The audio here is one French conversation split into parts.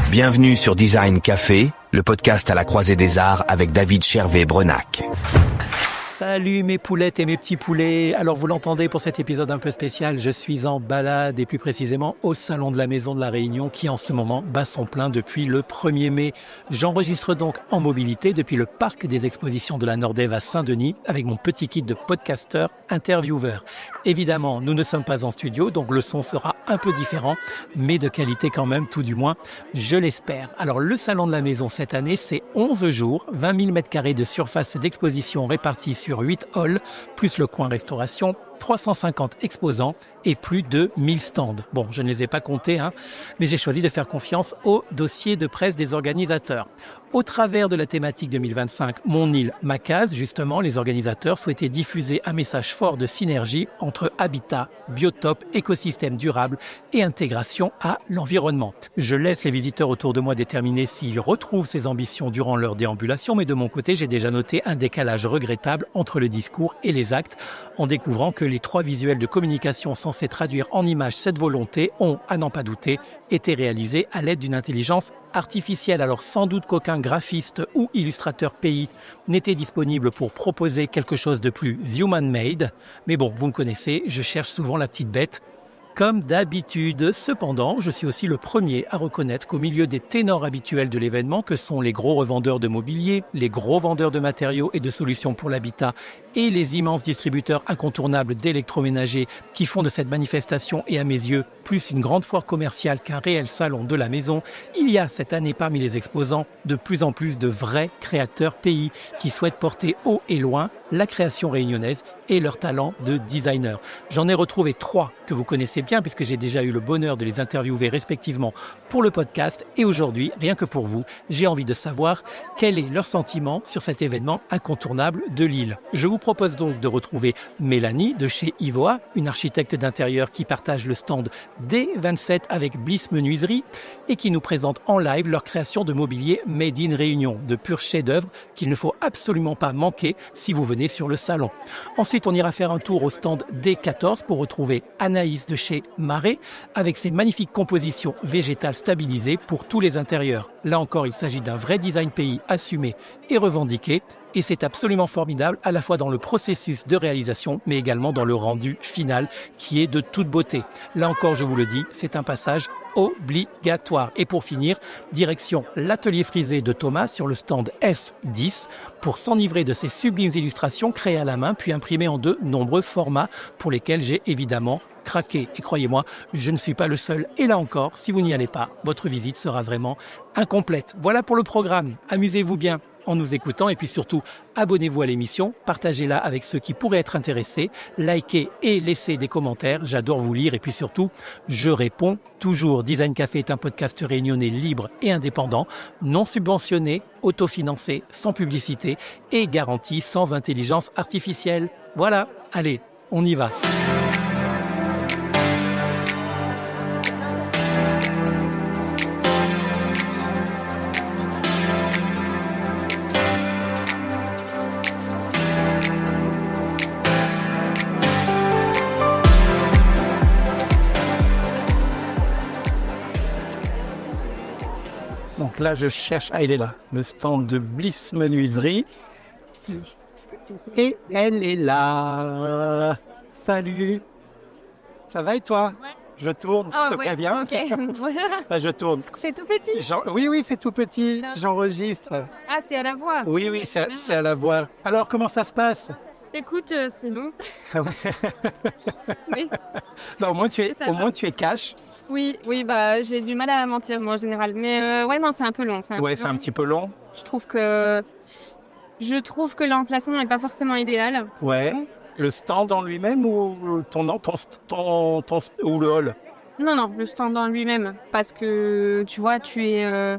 Bienvenue sur Design Café, le podcast à la croisée des arts avec David Chervé-Brenac. Salut mes poulettes et mes petits poulets. Alors vous l'entendez pour cet épisode un peu spécial, je suis en balade et plus précisément au Salon de la Maison de la Réunion qui en ce moment bat son plein depuis le 1er mai. J'enregistre donc en mobilité depuis le parc des expositions de la Nordève à Saint-Denis avec mon petit kit de podcasteur intervieweur. Évidemment, nous ne sommes pas en studio donc le son sera un peu différent mais de qualité quand même, tout du moins, je l'espère. Alors le Salon de la Maison cette année c'est 11 jours, 20 000 m² de surface d'exposition répartie sur 8 halls, plus le coin restauration, 350 exposants et plus de 1000 stands. Bon, je ne les ai pas comptés, mais j'ai choisi de faire confiance au dossier de presse des organisateurs. Au travers de la thématique 2025 Mon île, ma case, justement, les organisateurs souhaitaient diffuser un message fort de synergie entre habitat, biotope, écosystème durable et intégration à l'environnement. Je laisse les visiteurs autour de moi déterminer s'ils retrouvent ces ambitions durant leur déambulation, mais de mon côté, j'ai déjà noté un décalage regrettable entre le discours et les actes, en découvrant que les 3 visuels de communication censés traduire en images cette volonté ont, à n'en pas douter, été réalisés à l'aide d'une intelligence artificielle. Alors sans doute qu'aucun graphiste ou illustrateur pays n'était disponible pour proposer quelque chose de plus human-made. Mais bon, vous me connaissez, je cherche souvent la petite bête. Comme d'habitude. Cependant, je suis aussi le premier à reconnaître qu'au milieu des ténors habituels de l'événement, que sont les gros revendeurs de mobilier, les gros vendeurs de matériaux et de solutions pour l'habitat et les immenses distributeurs incontournables d'électroménager qui font de cette manifestation, et à mes yeux, plus une grande foire commerciale qu'un réel salon de la maison, il y a cette année parmi les exposants de plus en plus de vrais créateurs pays qui souhaitent porter haut et loin la création réunionnaise et leur talent de designer. J'en ai retrouvé 3 que vous connaissez bien puisque j'ai déjà eu le bonheur de les interviewer respectivement pour le podcast, et aujourd'hui, rien que pour vous, j'ai envie de savoir quel est leur sentiment sur cet événement incontournable de Lille. Je vous propose donc de retrouver Mélanie de chez Ivoa, une architecte d'intérieur qui partage le stand D27 avec Bliss Menuiserie et qui nous présente en live leur création de mobilier Made in Réunion, de purs chefs-d'œuvre qu'il ne faut absolument pas manquer si vous venez sur le salon. Ensuite, on ira faire un tour au stand D14 pour retrouver Anaïs de chez Marais avec ses magnifiques compositions végétales stabilisées pour tous les intérieurs. Là encore, il s'agit d'un vrai design pays assumé et revendiqué. Et c'est absolument formidable, à la fois dans le processus de réalisation, mais également dans le rendu final, qui est de toute beauté. Là encore, je vous le dis, c'est un passage obligatoire. Et pour finir, direction l'atelier frisé de Thomas sur le stand F10 pour s'enivrer de ces sublimes illustrations créées à la main, puis imprimées en de nombreux formats pour lesquels j'ai évidemment craqué. Et croyez-moi, je ne suis pas le seul. Et là encore, si vous n'y allez pas, votre visite sera vraiment incomplète. Voilà pour le programme. Amusez-vous bien en nous écoutant, et puis surtout, abonnez-vous à l'émission, partagez-la avec ceux qui pourraient être intéressés, likez et laissez des commentaires, j'adore vous lire, et puis surtout, je réponds toujours. Design Café est un podcast réunionnais libre et indépendant, non subventionné, autofinancé, sans publicité et garanti sans intelligence artificielle. Voilà, allez, on y va. Donc là, je cherche... Ah, il est là. Le stand de Bliss Menuiserie. Et elle est là. Salut. Ça va et toi? Ouais. Je tourne, je te préviens. Ok. Enfin, je tourne. C'est tout petit. Oui, c'est tout petit. J'enregistre. Ah, c'est à la voix. Oui, c'est à la voix. Alors, comment ça se passe? Écoute, c'est long. Oui. Non, au moins, tu es cash. Oui, bah j'ai du mal à mentir moi en général. Mais ouais, non, c'est un peu long. C'est un petit peu long. Je trouve que l'emplacement n'est pas forcément idéal. Ouais. Le stand en lui-même ou ton ou le hall? Non, le stand en lui-même. Parce que, tu vois, je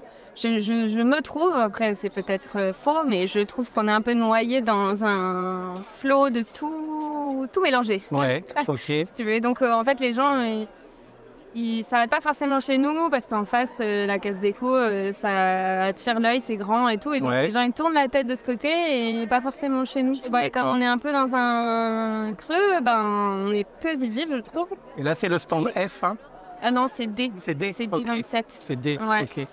me trouve, après c'est peut-être faux, mais je trouve qu'on est un peu noyé dans un flot de tout mélangé. Ouais, ok. Si tu veux. Donc, en fait, les gens, ils s'arrêtent pas forcément chez nous parce qu'en face, la case déco, ça attire l'œil, c'est grand et tout. Et donc, les gens, ils tournent la tête de ce côté et pas forcément chez nous. Tu vois, et quand on est un peu dans un creux, on est peu visible, je trouve. Et là, c'est le stand F, hein? Ah non, c'est D. C'est D, c'est ok. D27. C'est D, Ouais. ok.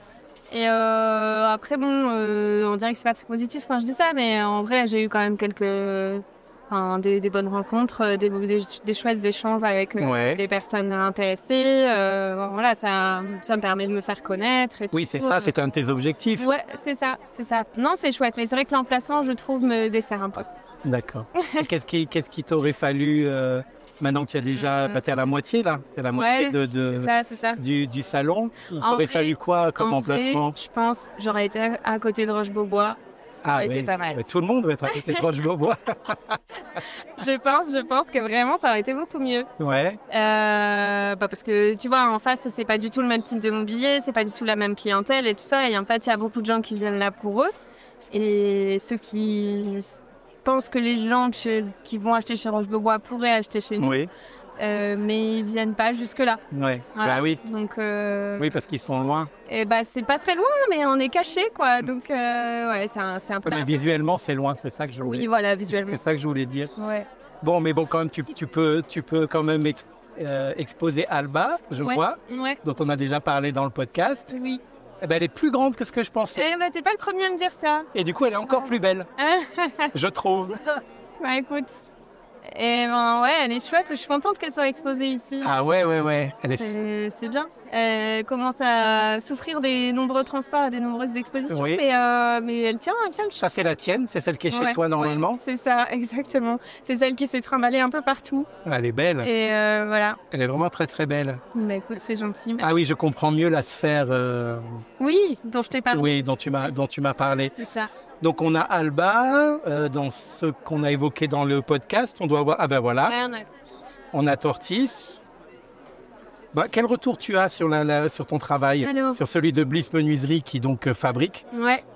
Et après, on dirait que c'est pas très positif quand je dis ça, mais en vrai, j'ai eu quand même des bonnes rencontres, des chouettes échanges avec des personnes intéressées. Voilà, ça me permet de me faire connaître. Et oui, tout. C'est ça, c'est un de tes objectifs. Ouais, c'est ça. Non, c'est chouette, mais c'est vrai que l'emplacement, je trouve, me dessert un peu. D'accord. Et qu'est-ce qui t'aurait fallu maintenant que tu as déjà, t'es à la moitié là, t'es à la moitié c'est ça. Du salon. Il t'aurait fallu quoi comme emplacement? Je pense, j'aurais été à côté de Roche-Beaubois. Ça aurait été pas mal. Tout le monde va être à côté de Roche-Beaubois. Je pense que vraiment ça aurait été beaucoup mieux. Ouais. Parce que tu vois, en face, c'est pas du tout le même type de mobilier, c'est pas du tout la même clientèle et tout ça. Et en fait, il y a beaucoup de gens qui viennent là pour eux. Et ceux qui pensent que les gens qui vont acheter chez Roche-Beaubois pourraient acheter chez nous. Oui. Mais ils viennent pas jusque là. Ouais. Voilà. Bah oui. Donc oui, parce qu'ils sont loin. Et c'est pas très loin, mais on est caché quoi. Donc c'est un peu. Mais visuellement c'est loin, c'est ça que je voulais. Oui, voilà, visuellement. C'est ça que je voulais dire. Ouais. Bon, mais quand même tu peux quand même exposer Alba, je vois, dont on a déjà parlé dans le podcast. Oui. Elle est plus grande que ce que je pensais. T'es pas le premier à me dire ça. Et du coup, elle est encore plus belle, je trouve. Bah écoute. Et elle est chouette. Je suis contente qu'elle soit exposée ici. Ah ouais. C'est bien. Elle commence à souffrir des nombreux transports et des nombreuses expositions. Oui. Mais elle tient le choc. Ça, c'est la tienne? C'est celle qui est chez toi normalement? Ouais, c'est ça, exactement. C'est celle qui s'est trimballée un peu partout. Elle est belle. Et voilà. Elle est vraiment très très belle. Bah écoute, c'est gentil. Merci. Ah oui, je comprends mieux la sphère. Oui, dont je t'ai parlé. Oui, dont tu m'as parlé. C'est ça. Donc on a Alba, dans ce qu'on a évoqué dans le podcast, on doit avoir... Ah ben voilà, on a Tortis. Quel retour tu as sur ton travail? Sur celui de Bliss Menuiserie qui donc fabrique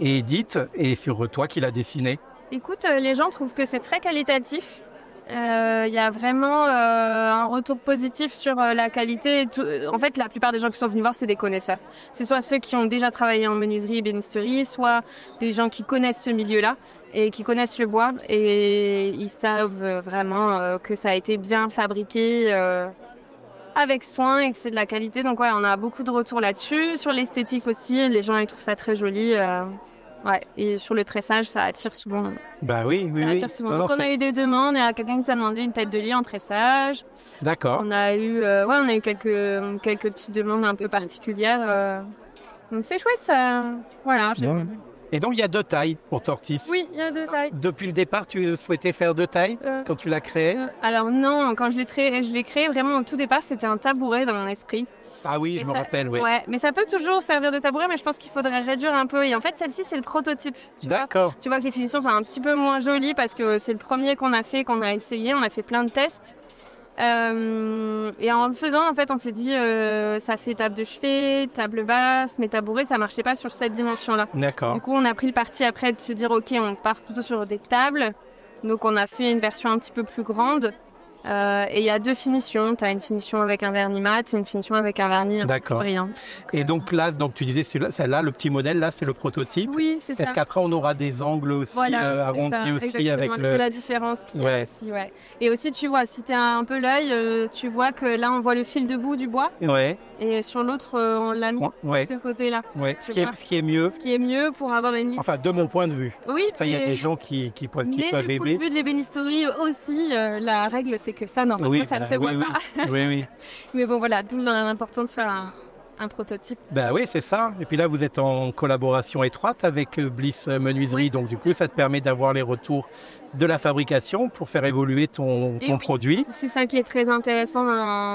et édite, et sur toi qui l'as dessiné? Écoute, les gens trouvent que c'est très qualitatif. Il y a vraiment un retour positif sur la qualité. En fait, la plupart des gens qui sont venus voir, c'est des connaisseurs. C'est soit ceux qui ont déjà travaillé en menuiserie et bénisterie, soit des gens qui connaissent ce milieu-là et qui connaissent le bois. Et ils savent vraiment que ça a été bien fabriqué avec soin et que c'est de la qualité. Donc on a beaucoup de retours là-dessus. Sur l'esthétique aussi, les gens ils trouvent ça très joli. Et sur le tressage, ça attire souvent. Bah oui. Attire souvent. Donc on a eu des demandes, il y a quelqu'un qui nous a demandé une tête de lit en tressage. D'accord. On a eu quelques petites demandes un peu particulières. Donc c'est chouette ça. Voilà. Et donc il y a 2 tailles pour Tortis. Oui, il y a 2 tailles. Depuis le départ, tu souhaitais faire 2 tailles quand tu l'as créé? Alors non, quand je l'ai créé vraiment au tout départ, c'était un tabouret dans mon esprit. Ah oui, je me rappelle, oui. Ouais, mais ça peut toujours servir de tabouret, mais je pense qu'il faudrait réduire un peu. Et en fait, celle-ci, c'est le prototype. D'accord. Tu vois que les finitions sont un petit peu moins jolies parce que c'est le premier qu'on a essayé. On a fait plein de tests. Et en le faisant, en fait, on s'est dit, ça fait table de chevet, table basse, mais tabouret, ça marchait pas sur cette dimension-là. D'accord. Du coup, on a pris le parti après de se dire, ok, on part plutôt sur des tables. Donc, on a fait une version un petit peu plus grande. Et il y a 2 finitions. Tu as une finition avec un vernis mat et une finition avec un vernis brillant. Et donc là, tu disais celle-là, le petit modèle, là, c'est le prototype. Oui, c'est ça. Est-ce qu'après, on aura des angles aussi arrondis aussi? Exactement. Avec C'est la différence qu'il y a aussi, Et aussi, tu vois, si tu as un peu l'œil, tu vois que là, on voit le fil de bout du bois. Ouais. Et sur l'autre, on l'a mis de ce côté-là. Ouais. Ce qui est mieux. Ce qui est mieux pour avoir une... Enfin, de mon point de vue. Oui. Il y a des gens qui peuvent aimer. Mais du point de vue de l'ébénisterie aussi, la règle, c'est que ça, normalement, ça ne se voit pas. Oui. Mais bon, voilà, d'où l'importance de faire un prototype. Ben oui, c'est ça. Et puis là, vous êtes en collaboration étroite avec Bliss Menuiserie. Donc, du coup, ça te permet d'avoir les retours de la fabrication pour faire évoluer ton produit. C'est ça qui est très intéressant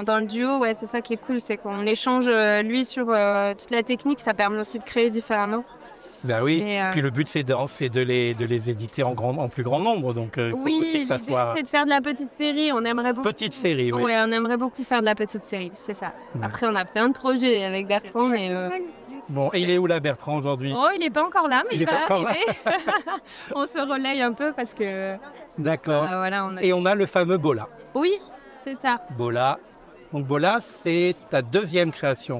dans le duo. Ouais, c'est ça qui est cool. C'est qu'on échange, lui, sur toute la technique. Ça permet aussi de créer différemment. Ben oui, puis le but c'est de les éditer en plus grand nombre, donc il faut aussi que ça soit... c'est de faire de la petite série, on aimerait beaucoup... Petite série, oui. Oui, on aimerait beaucoup faire de la petite série, c'est ça. Ouais. Après on a plein de projets avec Bertrand, mais... Bon, et il est où là Bertrand aujourd'hui? Oh, il n'est pas encore là, mais il va arriver. On se relaye un peu parce que... D'accord. Et on a le fameux Bola. Oui, c'est ça. Bola. Donc Bola, c'est ta 2e création.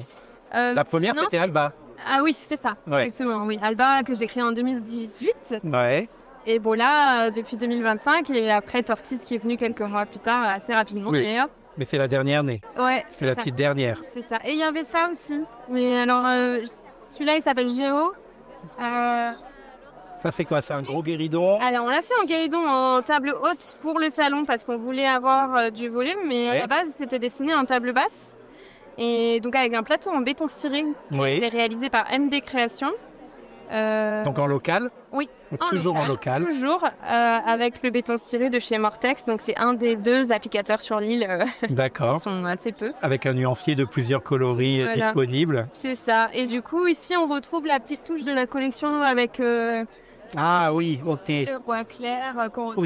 La première, c'était Alba. Ah oui, c'est ça, exactement, oui. Alba, que j'ai créé en 2018. Ouais. Et Bola, depuis 2025. Et après, Tortis, qui est venu quelques mois plus tard, assez rapidement d'ailleurs. Mais c'est la dernière née. Ouais. C'est la petite dernière. C'est ça. Et il y avait ça aussi. Mais alors, Celui-là, il s'appelle Géo. Ça, c'est quoi? C'est un gros guéridon? Alors, on l'a fait en guéridon en table haute pour le salon parce qu'on voulait avoir du volume, mais à la base, c'était dessiné en table basse. Et donc, avec un plateau en béton ciré qui a été réalisé par MD Création. Donc en local? Oui. Toujours en local. Toujours, avec le béton ciré de chez Mortex. Donc, c'est un des 2 applicateurs sur l'île. D'accord. Ils sont assez peu. Avec un nuancier de plusieurs coloris disponibles. C'est ça. Et du coup, ici, on retrouve la petite touche de la collection avec... Ah oui, ok. Le roi clair.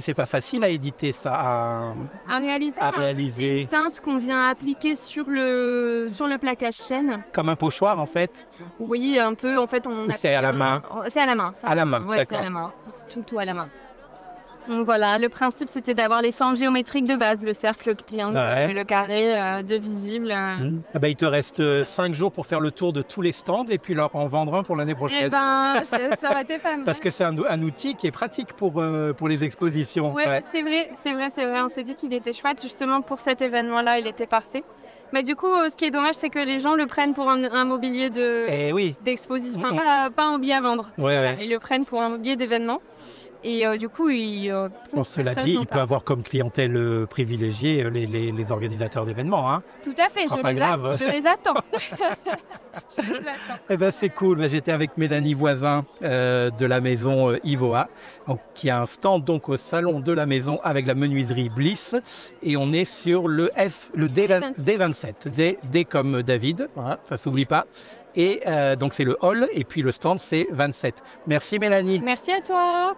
C'est pas facile à éditer ça, à réaliser. Une teinte qu'on vient appliquer sur le plaquage chêne. Comme un pochoir en fait? Oui, un peu. En fait, c'est à la main? C'est à la main. À la main, ouais, d'accord. C'est à la main. Tout à la main. Donc voilà, le principe c'était d'avoir les formes géométriques de base, le cercle, le triangle, le carré, de visibles. Il te reste 5 jours pour faire le tour de tous les stands et puis leur en vendre un pour l'année prochaine. Ça aurait été pas mal. Parce que c'est un outil qui est pratique pour les expositions. Ouais. C'est vrai. On s'est dit qu'il était chouette justement pour cet événement-là, il était parfait. Mais du coup, ce qui est dommage, c'est que les gens le prennent pour un mobilier d'exposition, pas un mobilier à vendre. Ils le prennent pour un mobilier d'événement. Et du coup, cela dit, il peut avoir comme clientèle privilégiée les organisateurs d'événements. Hein. Tout à fait, je les attends. C'est cool. J'étais avec Mélanie Voisin de la maison Ivoa, qui a un stand donc au salon de la maison avec la menuiserie Bliss. Et on est sur le D27. D comme David, voilà, ça s'oublie pas. Et donc c'est le hall et puis le stand c'est 27. Merci Mélanie. Merci à toi.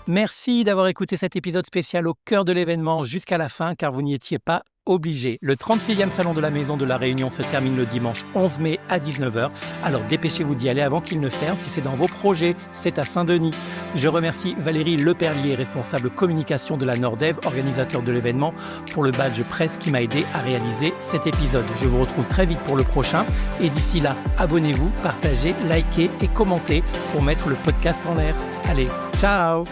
Merci d'avoir écouté cet épisode spécial au cœur de l'événement jusqu'à la fin car vous n'y étiez pas obligé. Le 36e salon de la Maison de la Réunion se termine le dimanche 11 mai à 19h. Alors dépêchez-vous d'y aller avant qu'il ne ferme si c'est dans vos projets. C'est à Saint-Denis. Je remercie Valérie Leperlier, responsable communication de la Nordev, organisateur de l'événement, pour le badge presse qui m'a aidé à réaliser cet épisode. Je vous retrouve très vite pour le prochain. Et d'ici là, abonnez-vous, partagez, likez et commentez pour mettre le podcast en l'air. Allez, ciao!